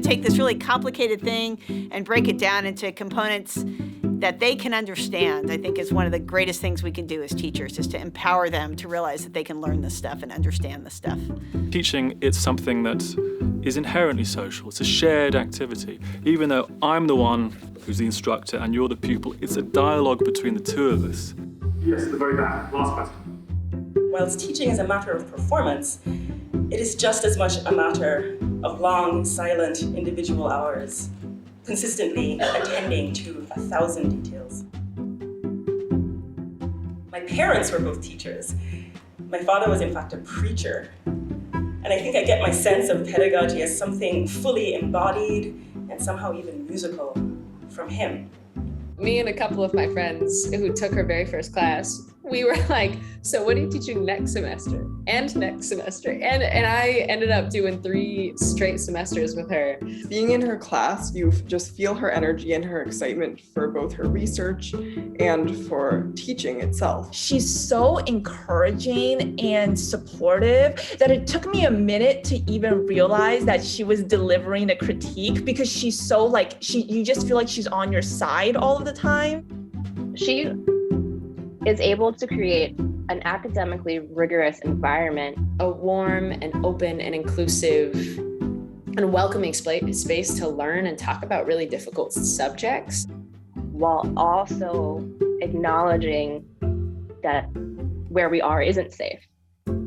take this really complicated thing and break it down into components that they can understand, I think is one of the greatest things we can do as teachers, is to empower them to realize that they can learn this stuff and understand this stuff. Teaching, it's something that is inherently social. It's a shared activity. Even though I'm the one who's the instructor and you're the pupil, it's a dialogue between the two of us. Yes, at the very back. Last question. Whilst teaching is a matter of performance, it is just as much a matter of long, silent, individual hours, consistently attending to 1,000 details. My parents were both teachers. My father was in fact a preacher. And I think I get my sense of pedagogy as something fully embodied and somehow even musical from him. Me and a couple of my friends who took her very first class, we were like, so what are you teaching next semester? And next semester. And I ended up doing 3 straight semesters with her. Being in her class, you just feel her energy and her excitement for both her research and for teaching itself. She's so encouraging and supportive that it took me a minute to even realize that she was delivering a critique, because she's so you just feel like she's on your side all of the time. She is able to create an academically rigorous environment. A warm and open and inclusive and welcoming space to learn and talk about really difficult subjects, while also acknowledging that where we are isn't safe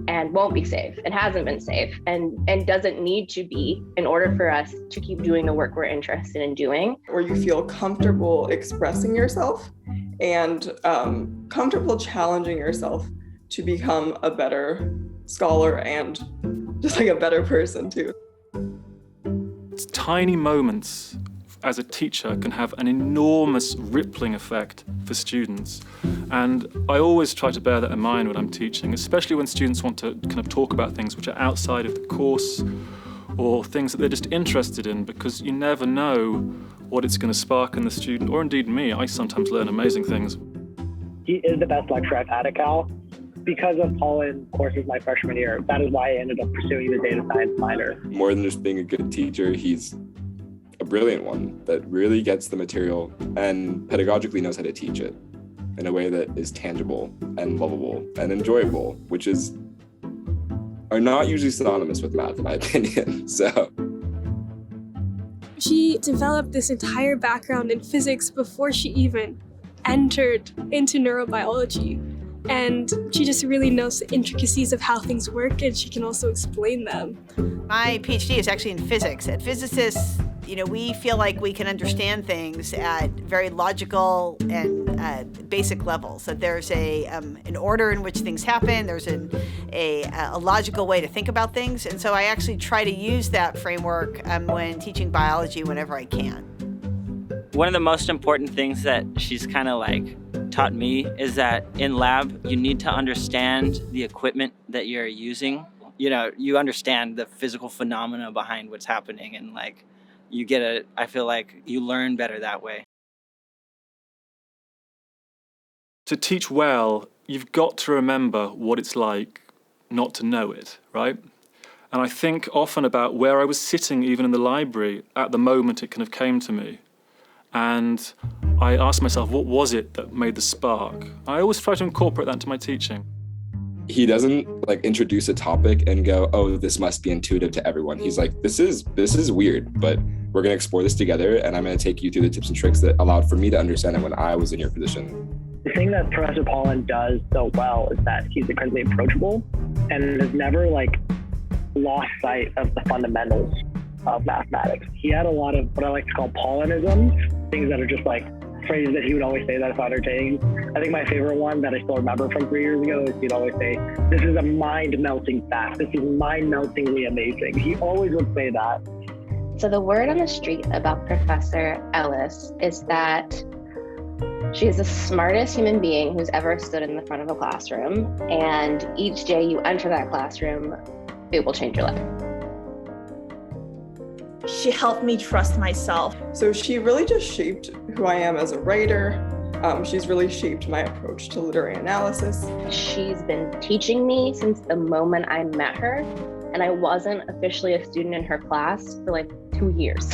and won't be safe and hasn't been safe and doesn't need to be in order for us to keep doing the work we're interested in doing. Where you feel comfortable expressing yourself and comfortable challenging yourself to become a better scholar and just like a better person too. It's tiny moments as a teacher can have an enormous rippling effect for students. And I always try to bear that in mind when I'm teaching, especially when students want to kind of talk about things which are outside of the course or things that they're just interested in, because you never know what it's going to spark in the student, or indeed me. I sometimes learn amazing things. He is the best lecturer I've had at Cal. Because of Paulin courses my freshman year, that is why I ended up pursuing the data science minor. More than just being a good teacher, he's a brilliant one that really gets the material and pedagogically knows how to teach it in a way that is tangible and lovable and enjoyable, which are not usually synonymous with math, in my opinion. So she developed this entire background in physics before she even entered into neurobiology. And she just really knows the intricacies of how things work, and she can also explain them. My PhD is actually in physics. At physicists, we feel like we can understand things at very logical and basic levels. That there's an order in which things happen. There's a logical way to think about things. And so I actually try to use that framework when teaching biology whenever I can. One of the most important things that she's kind of taught me is that in lab, you need to understand the equipment that you're using. You understand the physical phenomena behind what's happening, and I feel like you learn better that way. To teach well, you've got to remember what it's like not to know it, right? And I think often about where I was sitting even in the library at the moment it kind of came to me. And I asked myself, what was it that made the spark? I always try to incorporate that into my teaching. He doesn't introduce a topic and go, oh, this must be intuitive to everyone. He's like, this is weird, but we're going to explore this together, and I'm going to take you through the tips and tricks that allowed for me to understand it when I was in your position. The thing that Professor Paulin does so well is that he's incredibly approachable and has never lost sight of the fundamentals of mathematics. He had a lot of what I like to call Paulinisms, things that are just phrases that he would always say that I found entertaining. I think my favorite one that I still remember from 3 years ago is he'd always say, this is a mind-melting fact. This is mind-meltingly amazing. He always would say that. So the word on the street about Professor Ellis is that she is the smartest human being who's ever stood in the front of a classroom. And each day you enter that classroom, it will change your life. She helped me trust myself. So she really just shaped who I am as a writer. She's really shaped my approach to literary analysis. She's been teaching me since the moment I met her, and I wasn't officially a student in her class for 2 years.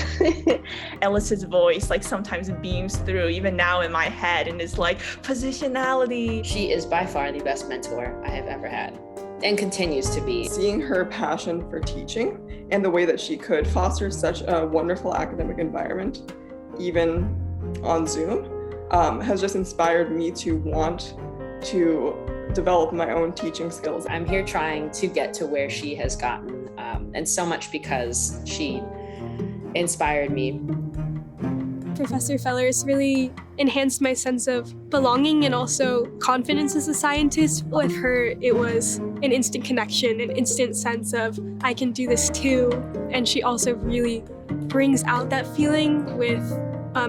Ellis's voice like sometimes beams through even now in my head and is like positionality. She is by far the best mentor I have ever had and continues to be. Seeing her passion for teaching and the way that she could foster such a wonderful academic environment, even on Zoom, has just inspired me to want to develop my own teaching skills. I'm here trying to get to where she has gotten, and so much because she inspired me. Professor Fellers really enhanced my sense of belonging and also confidence as a scientist. With her, it was an instant connection, an instant sense of, I can do this too. And she also really brings out that feeling with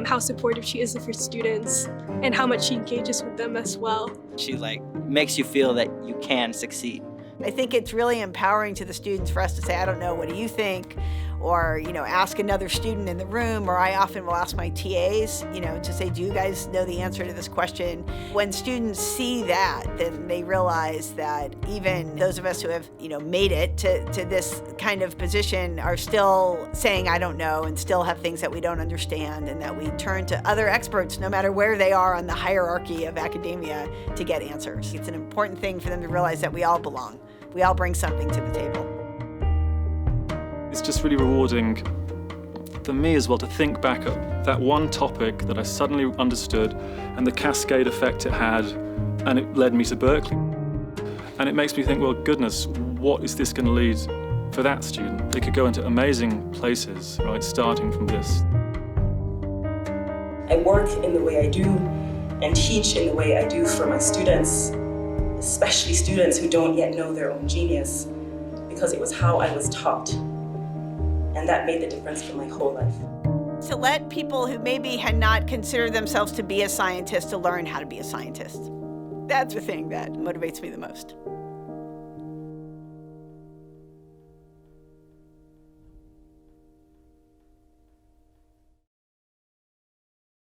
how supportive she is of her students and how much she engages with them as well. She makes you feel that you can succeed. I think it's really empowering to the students for us to say, I don't know, what do you think? Or, ask another student in the room, or I often will ask my TAs, to say, do you guys know the answer to this question? When students see that, then they realize that even those of us who have, made it to this kind of position are still saying, I don't know, and still have things that we don't understand, and that we turn to other experts, no matter where they are on the hierarchy of academia, to get answers. It's an important thing for them to realize that we all belong. We all bring something to the table. It's just really rewarding for me as well to think back at that one topic that I suddenly understood and the cascade effect it had, and it led me to Berkeley. And it makes me think, well, goodness, what is this going to lead for that student? They could go into amazing places, right, starting from this. I work in the way I do and teach in the way I do for my students, especially students who don't yet know their own genius, because it was how I was taught. And that made the difference for my whole life. To let people who maybe had not considered themselves to be a scientist to learn how to be a scientist. That's the thing that motivates me the most.